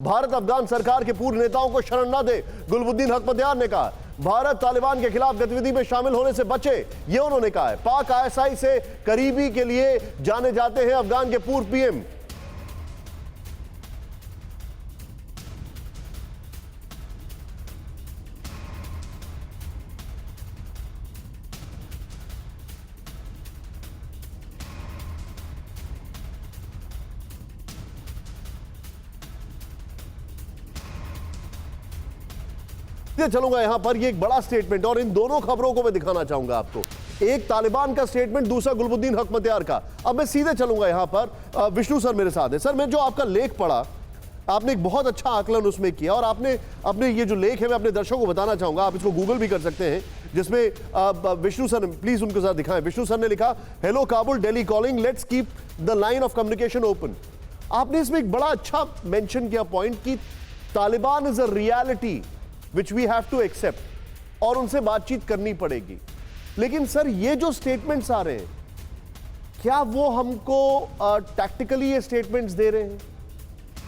भारत अफगान सरकार के पूर्व नेताओं को शरण न दे, गुलबुद्दीन हकमतयार ने कहा। भारत तालिबान के खिलाफ गतिविधि में शामिल होने से बचे, यह उन्होंने कहा है। पाक आईएसआई से करीबी के लिए जाने जाते हैं अफगान के पूर्व पीएम। चलूंगा यहां पर, ये एक बड़ा स्टेटमेंट और इन दोनों खबरों को मैं दिखाना चाहूंगा आपको। एक तालिबान का स्टेटमेंट, दूसरा गुलबुद्दीन हकमतयार का। अब मैं सीधे चलूंगा यहां पर। विष्णु सर मेरे साथ है। सर, मैं जो आपका लेख पढ़ा, आपने एक बहुत अच्छा आकलन उसमें किया और आपने अपने ये जो लेख है मैं अपने दर्शकों को बताना चाहूंगा, आप इसको गूगल भी कर सकते हैं, जिसमें विष्णु सर, प्लीज उनके साथ दिखाएं। विष्णु सर ने लिखा, hello Kabul, Delhi calling, let's keep the line of communication open. आपने इसमें एक बड़ा अच्छा मेंशन किया पॉइंट कि Taliban is a reality which we have to accept और उनसे बातचीत करनी पड़ेगी। लेकिन सर, ये जो स्टेटमेंट्स आ रहे हैं, क्या वो हमको टैक्टिकली ये स्टेटमेंट्स दे रहे हैं?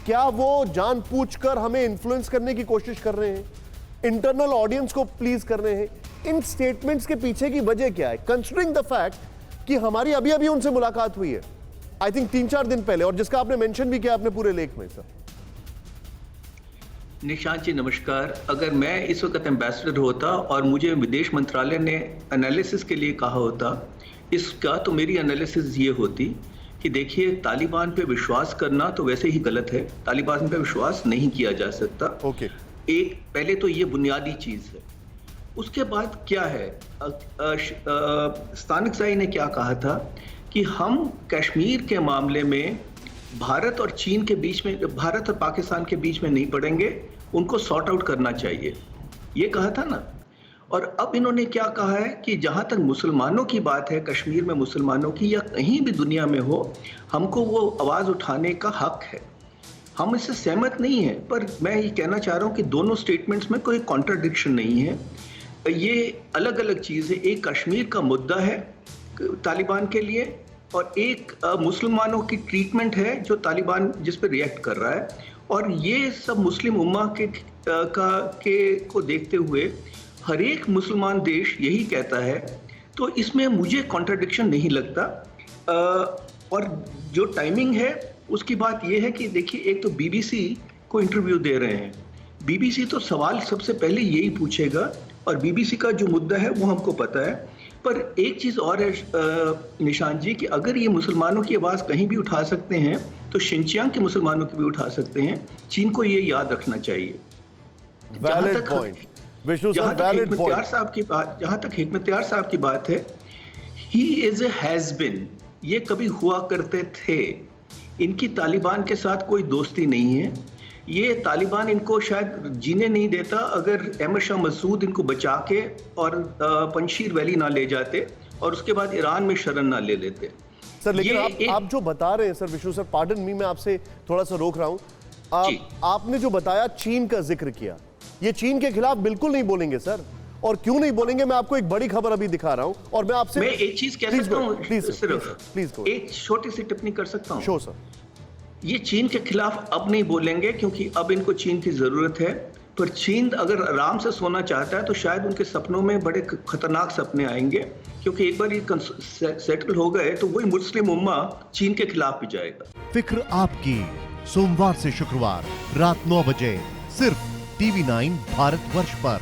क्या वो जानबूझकर हमें इन्फ्लुएंस करने की कोशिश कर रहे हैं, इंटरनल ऑडियंस को प्लीज कर रहे हैं? इन स्टेटमेंट्स के पीछे की वजह क्या है, कंसिडरिंग द फैक्ट कि हमारी अभी अभी उनसे मुलाकात हुई है, आई थिंक 3-4 दिन पहले, और जिसका आपने मेंशन भी किया अपने पूरे लेख में। सर निशांत जी नमस्कार। अगर मैं इस वक्त एम्बेसडर होता और मुझे विदेश मंत्रालय ने एनालिसिस के लिए कहा होता इसका, तो मेरी एनालिसिस ये होती कि देखिए, तालिबान पे विश्वास करना तो वैसे ही गलत है, तालिबान पे विश्वास नहीं किया जा सकता। एक पहले तो ये बुनियादी चीज़ है। उसके बाद क्या है, स्थानिक शाही ने क्या कहा था कि हम कश्मीर के मामले में भारत और चीन के बीच में, भारत और पाकिस्तान के बीच में नहीं पड़ेंगे, उनको सॉर्ट आउट करना चाहिए, ये कहा था ना। और अब इन्होंने क्या कहा है कि जहां तक मुसलमानों की बात है, कश्मीर में मुसलमानों की या कहीं भी दुनिया में हो, हमको वो आवाज़ उठाने का हक है। हम इससे सहमत नहीं है, पर मैं ये कहना चाह रहा हूँ कि दोनों स्टेटमेंट्स में कोई कॉन्ट्राडिक्शन नहीं है, ये अलग अलग चीज़ है। एक कश्मीर का मुद्दा है तालिबान के लिए, और एक मुसलमानों की ट्रीटमेंट है जो तालिबान जिस पर रिएक्ट कर रहा है। और ये सब मुस्लिम उम्मा को देखते हुए हर एक मुसलमान देश यही कहता है, तो इसमें मुझे कॉन्ट्राडिक्शन नहीं लगता। और जो टाइमिंग है उसकी बात ये है कि देखिए, एक तो बीबीसी को इंटरव्यू दे रहे हैं, बीबीसी तो सवाल सबसे पहले यही पूछेगा, और बीबीसी का जो मुद्दा है वो हमको पता है। पर एक चीज़ और है निशांत जी, कि अगर ये मुसलमानों की आवाज़ कहीं भी उठा सकते हैं तो शिनचियांग के मुसलमानों की भी उठा सकते हैं। चीन को ये याद रखना चाहिए। जहाँ तक हिकमतयार साहब की बात है, he is A has been, ये कभी हुआ करते थे, इनकी तालिबान के साथ कोई दोस्ती नहीं है। ये तालिबान इनको शायद जीने नहीं देता अगर अहमद शाह मसूद इनको बचा के और पंजशीर वैली ना ले जाते और उसके बाद ईरान में शरण ना ले लेते। सर, लेकिन आप जो बता रहे हैं sir, Vishnu sir, pardon me, मैं आपसे थोड़ा सा रोक रहा हूं। आपने जो बताया, चीन का जिक्र किया, ये चीन के खिलाफ बिल्कुल नहीं बोलेंगे सर। और क्यों नहीं बोलेंगे, मैं आपको एक बड़ी खबर अभी दिखा रहा हूं, और मैं आपसे एक चीज कह सकता हूं, प्लीज एक छोटी सी टिप्पणी कर सकता हूं। शो सर, ये चीन के खिलाफ अब नहीं बोलेंगे क्योंकि अब इनको चीन की जरूरत है। पर चीन अगर आराम से सोना चाहता है तो शायद उनके सपनों में बड़े खतरनाक सपने आएंगे, क्योंकि एक बार ये सेटल हो गए तो वही मुस्लिम उम्मा चीन के खिलाफ भी जाएगा। फिक्र आपकी, सोमवार से शुक्रवार रात 9 बजे, सिर्फ TV9 भारतवर्ष पर।